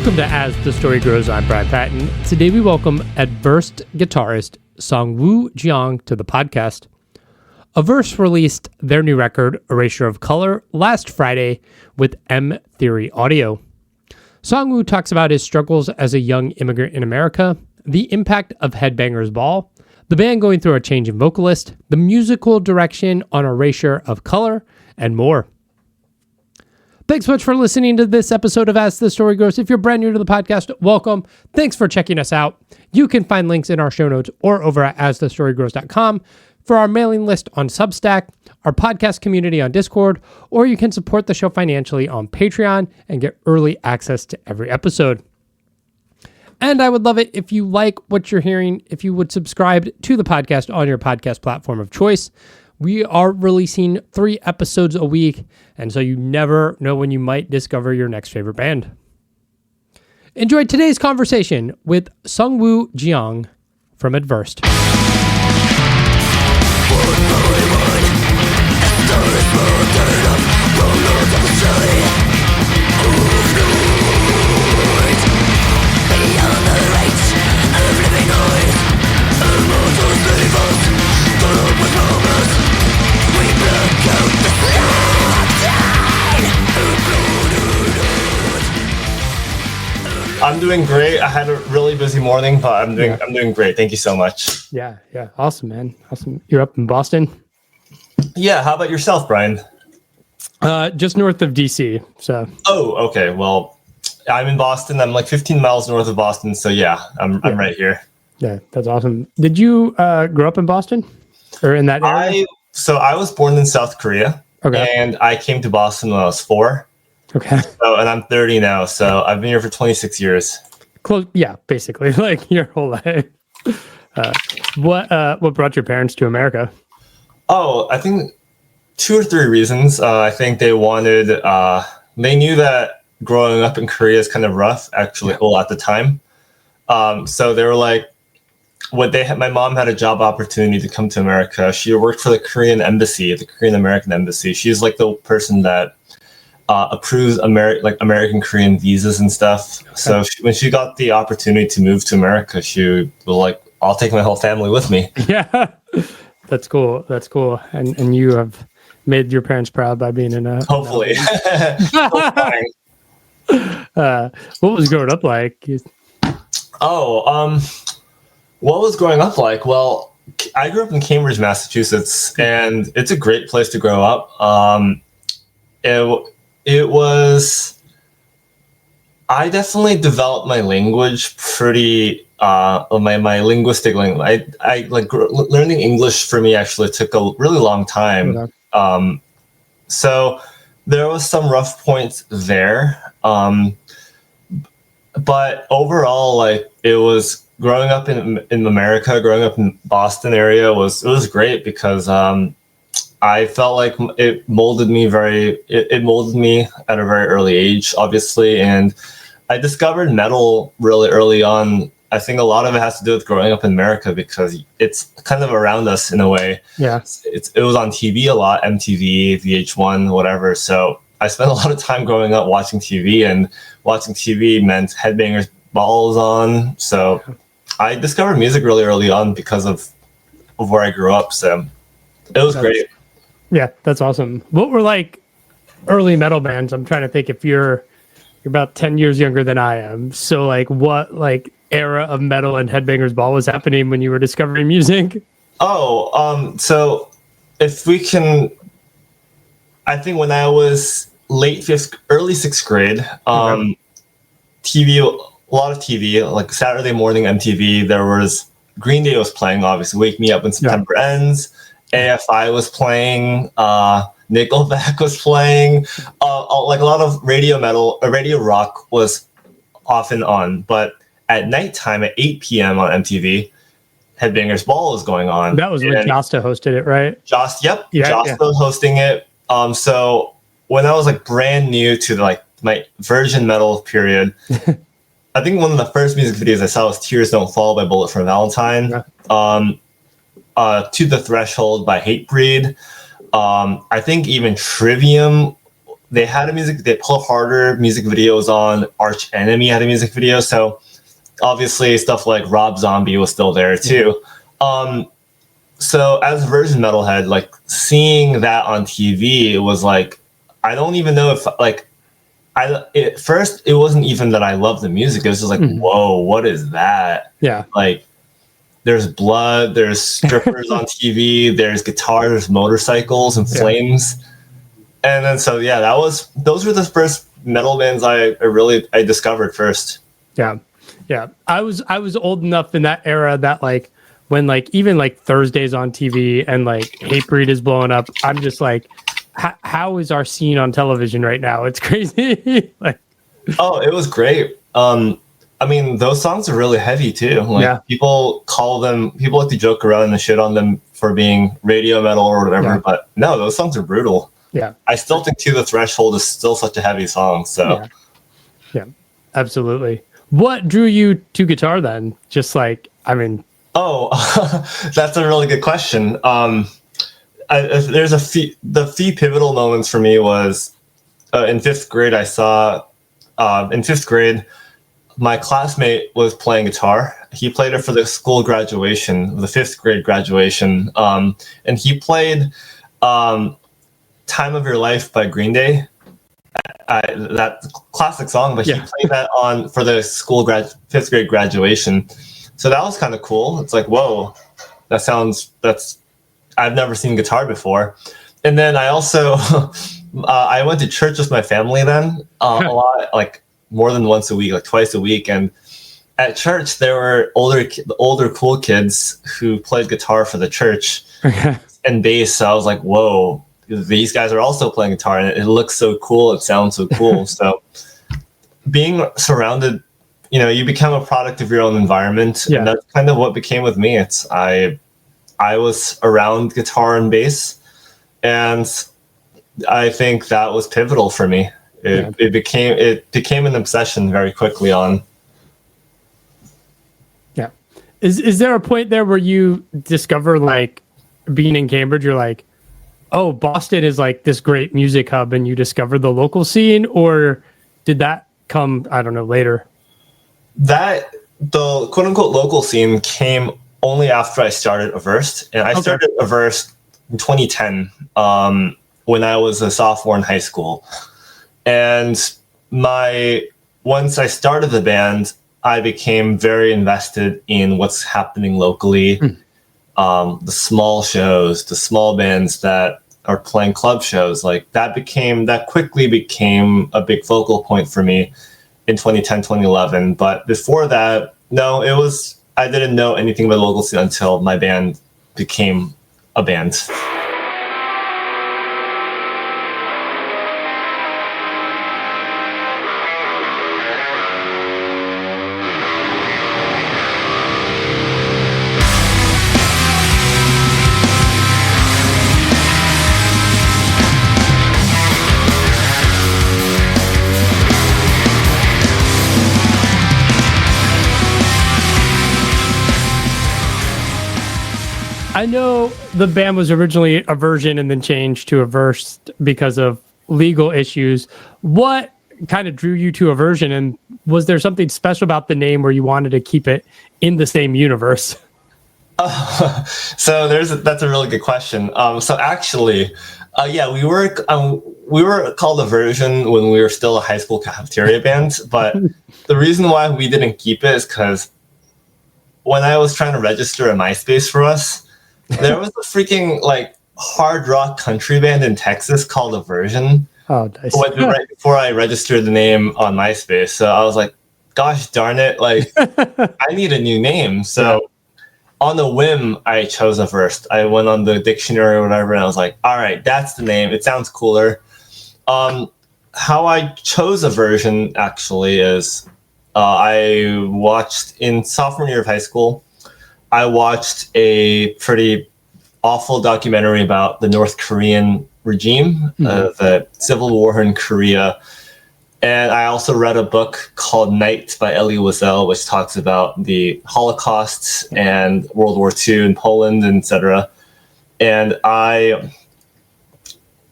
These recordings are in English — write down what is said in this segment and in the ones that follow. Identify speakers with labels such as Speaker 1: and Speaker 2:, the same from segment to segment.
Speaker 1: Welcome to As the Story Grows. I'm Brian Patton. Today we welcome Aversed guitarist Sungwoo Jeong to the podcast. Aversed released their new record, Erasure of Color, last Friday with M Theory Audio. Sungwoo talks about his struggles as a young immigrant in America, the impact of Headbangers Ball, the band going through a change in vocalist, the musical direction on Erasure of Color, and more. Thanks so much for listening to this episode of As the Story Grows. If you're brand new to the podcast, welcome. Thanks for checking us out. You can find links in our show notes or over at asthestorygrows.com for our mailing list on Substack, our podcast community on Discord, or you can support the show financially on Patreon and get early access to every episode. And I would love it if you like what you're hearing, if you would subscribe to the podcast on your podcast platform of choice. We are releasing 3 episodes a week, and so you never know when you might discover your next favorite band. Enjoy today's conversation with Sungwoo Jeong from Aversed.
Speaker 2: I'm doing great. I had a really busy morning, but I'm doing great. Thank you so much.
Speaker 1: Yeah. Awesome, man. Awesome. You're up in Boston?
Speaker 2: Yeah. How about yourself, Brian?
Speaker 1: Just north of DC. So.
Speaker 2: Oh, okay. Well, I'm in Boston. I'm like 15 miles north of Boston. So yeah, I'm right here.
Speaker 1: Yeah, that's awesome. Did you grow up in Boston or in that area?
Speaker 2: I was born in South Korea.
Speaker 1: Okay.
Speaker 2: And I came to Boston when I was 4.
Speaker 1: Okay.
Speaker 2: And I'm 30 now, so I've been here for 26 years.
Speaker 1: Close, yeah, basically, like your whole life. What brought your parents to America?
Speaker 2: Oh, I think 2 or 3 reasons. I think they knew that growing up in Korea is kind of rough, actually, at the time. So they were like, my mom had a job opportunity to come to America. She worked for the Korean embassy, the Korean American embassy. She's like the person that approves American Korean visas and stuff. Okay. So when she got the opportunity to move to America, she was like, I'll take my whole family with me.
Speaker 1: Yeah, that's cool. And you have made your parents proud by being in a...
Speaker 2: Hopefully.
Speaker 1: What was growing up like?
Speaker 2: What was growing up like? Well, I grew up in Cambridge, Massachusetts, and it's a great place to grow up. I definitely developed my language pretty, my linguistic language. Learning English for me actually took a really long time. Okay. So there was some rough points there. But overall, it was growing up in America, growing up in Boston area was great because, I felt like it molded me at a very early age, obviously. And I discovered metal really early on. I think a lot of it has to do with growing up in America because it's kind of around us in a way.
Speaker 1: Yeah.
Speaker 2: It was on TV a lot, MTV, VH1, whatever. So I spent a lot of time growing up watching TV, and watching TV meant Headbangers Ball was on. So I discovered music really early on because of where I grew up. So it was great.
Speaker 1: Yeah, that's awesome. What were early metal bands? I'm trying to think if you're about 10 years younger than I am. So what era of metal and Headbangers Ball was happening when you were discovering music?
Speaker 2: So if we can, I think when I was early 6th grade, TV, a lot of TV, like Saturday morning MTV, there was Green Day was playing, obviously, Wake Me Up When September Ends. AFI was playing, Nickelback was playing, a lot of radio rock was often on. But at nighttime at 8 p.m. on MTV, Headbangers Ball was going on.
Speaker 1: That was when Josta hosted it, right?
Speaker 2: Josta was hosting it. So when I was brand new to my virgin metal period, I think one of the first music videos I saw was Tears Don't Fall by Bullet for Valentine. Yeah. To the Threshold by Hatebreed. I think even Trivium they Pull Harder music videos on, Arch Enemy had a music video, so obviously stuff like Rob Zombie was still there too. So as a version metalhead, like seeing that on TV, it was like, I don't even know if like, at first it wasn't even that I loved the music. It was just like, whoa, what is that?
Speaker 1: Yeah.
Speaker 2: Like there's blood, there's strippers on TV, there's guitars, there's motorcycles and flames. And then, so yeah, those were the first metal bands I discovered first.
Speaker 1: Yeah. Yeah. I was old enough in that era that like, when like even like Thursdays on TV and like Hatebreed is blowing up, I'm just like, how is our scene on television right now? It's crazy. Like,
Speaker 2: oh, it was great. I mean, those songs are really heavy too. Like people like to joke around and shit on them for being radio metal or whatever, but no, those songs are brutal.
Speaker 1: Yeah.
Speaker 2: I still think To the Threshold is still such a heavy song. So
Speaker 1: yeah, absolutely. What drew you to guitar then? Just like, I mean,
Speaker 2: that's a really good question. There's the few pivotal moments for me was in fifth grade. I saw in fifth grade, my classmate was playing guitar. He played it for the school graduation, the fifth grade graduation, and he played "Time of Your Life" by Green Day. That classic song, but he played that for the school fifth grade graduation. So that was kind of cool. It's like, whoa, I've never seen guitar before. And then I also, I went to church with my family then a lot, like more than once a week, like twice a week. And at church, there were older cool kids who played guitar for the church and bass. So I was like, whoa, these guys are also playing guitar and it looks so cool. It sounds so cool. So being surrounded, you become a product of your own environment. And that's kind of what became with me. I was around guitar and bass, and I think that was pivotal for me. It became an obsession very quickly on. Yeah.
Speaker 1: Is there a point there where you discover, like, being in Cambridge, you're like, oh, Boston is like this great music hub, and you discover the local scene, or did that come, I don't know, later?
Speaker 2: That the quote unquote local scene came only after I started Aversed, and I started Aversed in 2010 when I was a sophomore in high school. And once I started the band, I became very invested in what's happening locally, the small shows, the small bands that are playing club shows. Like that quickly became a big focal point for me in 2010, 2011. But before that, no, I didn't know anything about the local scene until my band became a band.
Speaker 1: I know the band was originally Aversion and then changed to Aversed because of legal issues. What kind of drew you to Aversion, and was there something special about the name where you wanted to keep it in the same universe?
Speaker 2: So that's a really good question. So actually, we were called Aversion when we were still a high school cafeteria band, but the reason why we didn't keep it is because when I was trying to register a MySpace for us, there was a freaking like hard rock country band in Texas called Aversion.
Speaker 1: Oh, nice.
Speaker 2: Right before I registered the name on MySpace. So I was like, gosh darn it, like I need a new name. So on a whim, I chose Aversed. I went on the dictionary or whatever, and I was like, all right, that's the name. It sounds cooler. How I chose Aversion actually is I watched in sophomore year of high school, I watched a pretty awful documentary about the North Korean regime, the civil war in Korea. And I also read a book called Night by Elie Wiesel, which talks about the Holocaust and World War II in Poland, etc. And I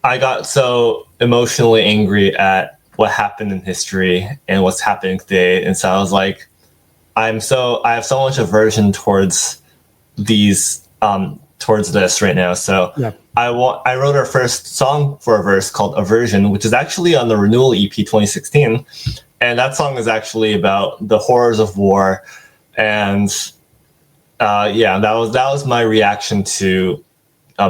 Speaker 2: got so emotionally angry at what happened in history and what's happening today. And so I was like, I have so much aversion towards these, towards this right now. So I wrote our first song for Averse called Aversion, which is actually on the Renewal EP 2016. And that song is actually about the horrors of war. And that was my reaction to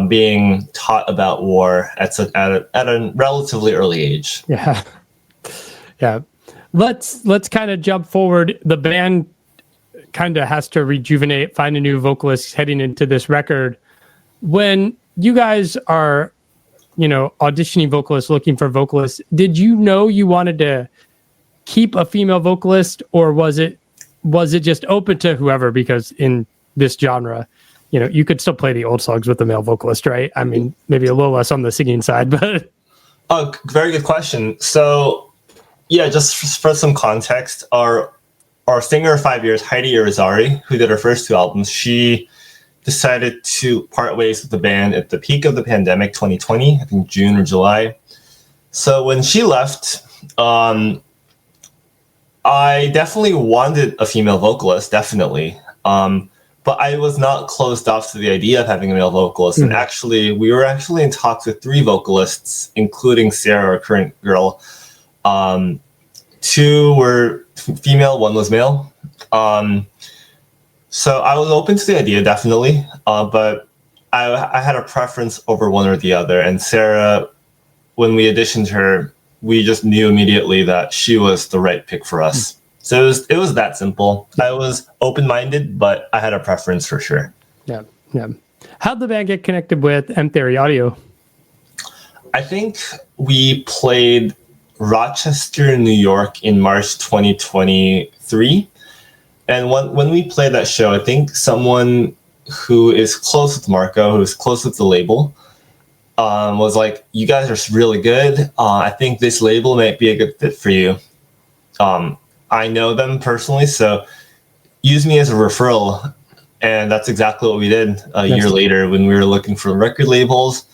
Speaker 2: being taught about war at a relatively early age.
Speaker 1: Yeah. Let's kind of jump forward. The band kind of has to rejuvenate, find a new vocalist heading into this record. When you guys are, auditioning vocalists, looking for vocalists, did you know you wanted to keep a female vocalist, or was it just open to whoever? Because in this genre, you could still play the old songs with the male vocalist, right? I mean, maybe a little less on the singing side, but.
Speaker 2: Oh, very good question. So, yeah, just for some context, our singer of 5 years, Heidi Irizarry, who did her first 2 albums, she decided to part ways with the band at the peak of the pandemic, 2020, I think June or July. So when she left, I definitely wanted a female vocalist, definitely. But I was not closed off to the idea of having a male vocalist. And actually, we were actually in talks with 3 vocalists, including Sarah, our current girl. 2 were female, 1 was male. So I was open to the idea, definitely. But I had a preference over one or the other. And Sarah, when we auditioned her, we just knew immediately that she was the right pick for us. So it was that simple. I was open-minded, but I had a preference for sure.
Speaker 1: Yeah. How'd the band get connected with M Theory Audio?
Speaker 2: I think we played Rochester, New York in March 2023. And when we played that show, I think someone who is close with Marco, who's close with the label, was like, you guys are really good. I think this label might be a good fit for you. I know them personally, so use me as a referral. And that's exactly what we did a year later when we were looking for record labels.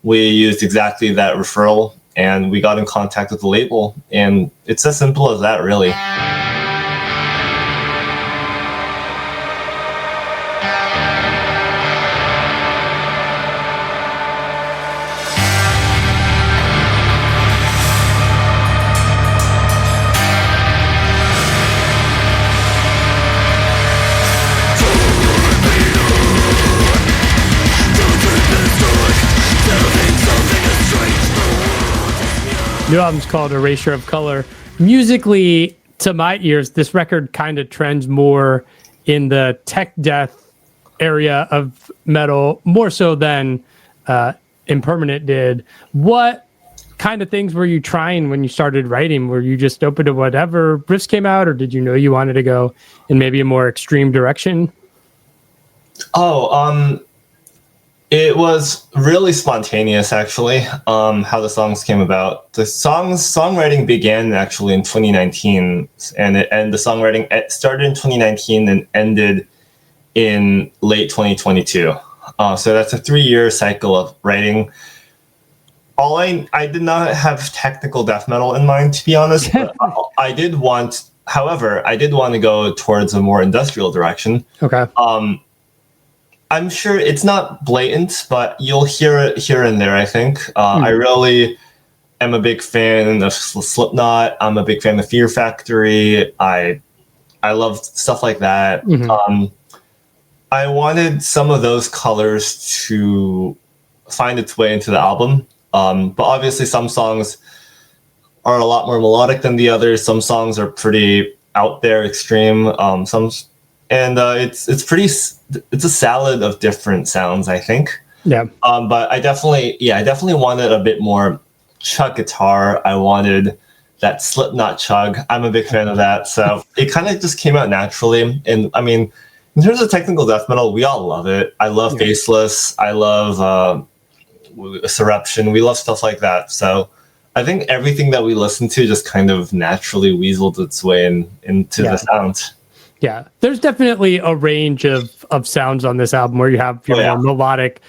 Speaker 2: We used exactly that referral, and we got in contact with the label. And it's as simple as that, really.
Speaker 1: New album's called Erasure of Color. Musically, to my ears, this record kind of trends more in the tech death area of metal, more so than Impermanent did. What kind of things were you trying when you started writing? Were you just open to whatever riffs came out, or did you know you wanted to go in maybe a more extreme direction?
Speaker 2: It was really spontaneous, actually, how the songs came about. The songwriting began actually in 2019, and the songwriting started in 2019 and ended in late 2022. So that's a 3-year cycle of writing. I did not have technical death metal in mind, to be honest. But I did want to go towards a more industrial direction.
Speaker 1: Okay.
Speaker 2: I'm sure it's not blatant, but you'll hear it here and there, I think. I really am a big fan of Slipknot. I'm a big fan of Fear Factory. I love stuff like that. I wanted some of those colors to find its way into the album. But obviously some songs are a lot more melodic than the others. Some songs are pretty out there, extreme. It's a salad of different sounds, I think.
Speaker 1: Yeah.
Speaker 2: But I definitely wanted a bit more chug guitar. I wanted that Slipknot chug. I'm a big fan of that. So it kind of just came out naturally. And I mean, in terms of technical death metal, we all love it. I love Faceless. I love Surruption. We love stuff like that. So I think everything that we listen to just kind of naturally weaseled its way into the sound.
Speaker 1: Yeah, there's definitely a range of sounds on this album where you have your more melodic,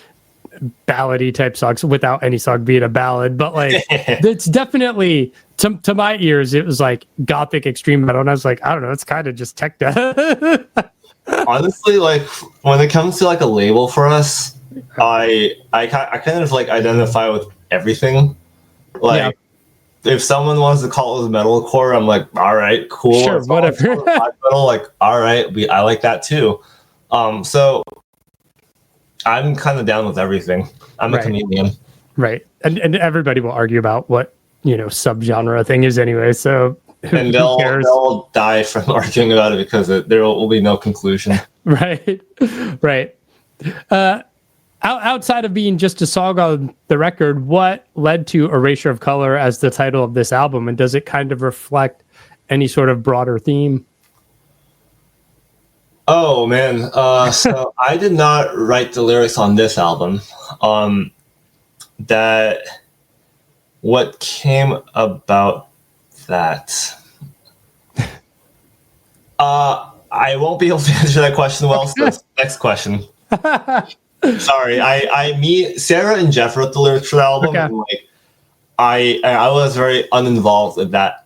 Speaker 1: ballady type songs without any song being a ballad, but like it's definitely to my ears it was like gothic extreme metal, and I was like, I don't know, it's kind of just tech death.
Speaker 2: Honestly, like when it comes to like a label for us, I kind of like identify with everything. Like if someone wants to call it metalcore, I'm like, all right, cool.
Speaker 1: Sure, whatever.
Speaker 2: Metal, like, all right, I like that too. So I'm kind of down with everything. I'm a chameleon.
Speaker 1: Right. And everybody will argue about what, subgenre thing is anyway. So
Speaker 2: and they'll die from arguing about it because there will be no conclusion.
Speaker 1: Right. Right. Outside of being just a song on the record, what led to Erasure of Color as the title of this album? And does it kind of reflect any sort of broader theme?
Speaker 2: Oh, man. So I did not write the lyrics on this album. What came about that? I won't be able to answer that question well, so next question. Sorry, me, Sarah and Jeff wrote the lyrics for the album.
Speaker 1: Okay.
Speaker 2: And like, I was very uninvolved in that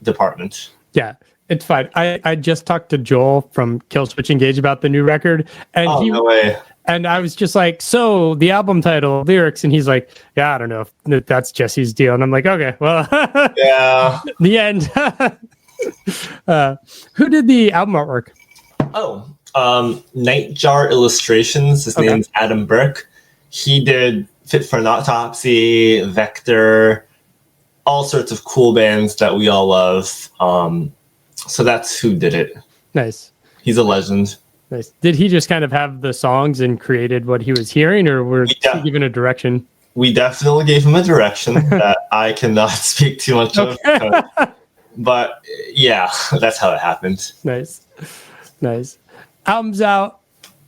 Speaker 2: department.
Speaker 1: Yeah, it's fine. I just talked to Joel from Killswitch Engage about the new record, and
Speaker 2: no way.
Speaker 1: And I was just like, so the album title, lyrics, and he's like, yeah, I don't know if that's Jesse's deal. And I'm like, okay, well,
Speaker 2: yeah.
Speaker 1: The end. Who did the album artwork?
Speaker 2: Nightjar Illustrations. His name's Adam Burke. He did Fit for an Autopsy, Vector, all sorts of cool bands that we all love. So that's who did it.
Speaker 1: Nice.
Speaker 2: He's a legend.
Speaker 1: Nice. Did he just kind of have the songs and created what he was hearing, or were you given a direction? We
Speaker 2: definitely gave him a direction that I cannot speak too much of. But yeah, that's how it happened.
Speaker 1: Nice. Album's out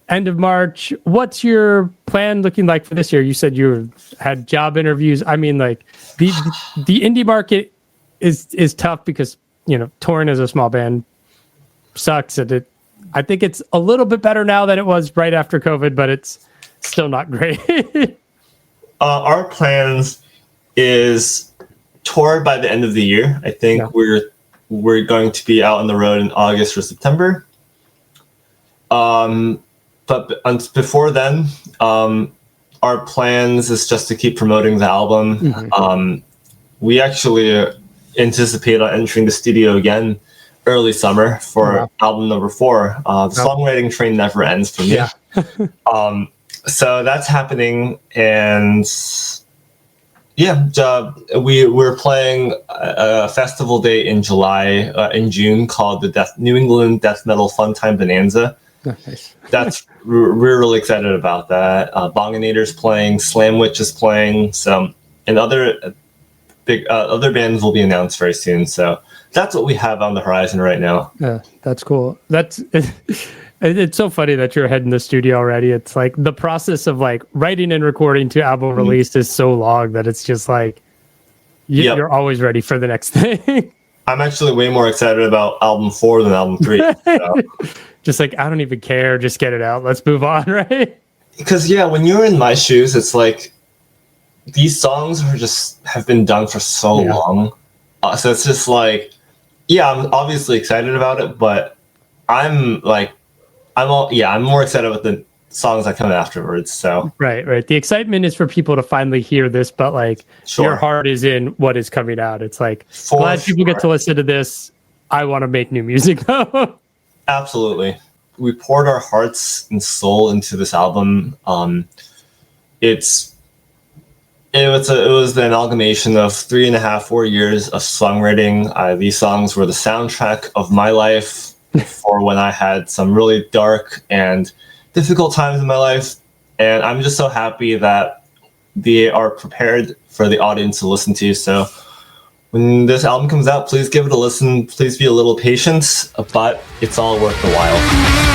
Speaker 1: end of March. What's your plan looking like for this year? You said you had job interviews. I mean, like the indie market is tough because touring as a small band sucks. And I think it's a little bit better now than it was right after COVID, but it's still not great.
Speaker 2: Our plans is tour by the end of the year. I think we're going to be out on the road in August or September. But before then, our plans is just to keep promoting the album. Mm-hmm. We actually anticipate on entering the studio again early summer for album number 4. The songwriting train never ends for me. Yeah. So that's happening, and we're playing a festival date in in June called the New England Death Metal Funtime Bonanza. Nice. We're really excited about that. Bonginator's playing, Slamwich is playing, and other big other bands will be announced very soon. So that's what we have on the horizon right now.
Speaker 1: Yeah, that's cool. It's so funny that you're heading the studio already. It's like the process of like writing and recording to album release is so long that it's just like you're always ready for the next thing.
Speaker 2: I'm actually way more excited about album 4 than album 3. So.
Speaker 1: Just like, I don't even care. Just get it out. Let's move on, right?
Speaker 2: Because when you're in my shoes, it's like these songs have been done for so long. So it's just like, I'm obviously excited about it, but I'm more excited about the songs that come afterwards. So
Speaker 1: right. The excitement is for people to finally hear this, but like your heart is in what is coming out. It's like glad people get to listen to this. I want to make new music though.
Speaker 2: Absolutely. We poured our hearts and soul into this album. It was the amalgamation of 3.5-4 years of songwriting. These songs were the soundtrack of my life for when I had some really dark and difficult times in my life. And I'm just so happy that they are prepared for the audience to listen to. So when this album comes out, please give it a listen. Please be a little patient, but it's all worth the while.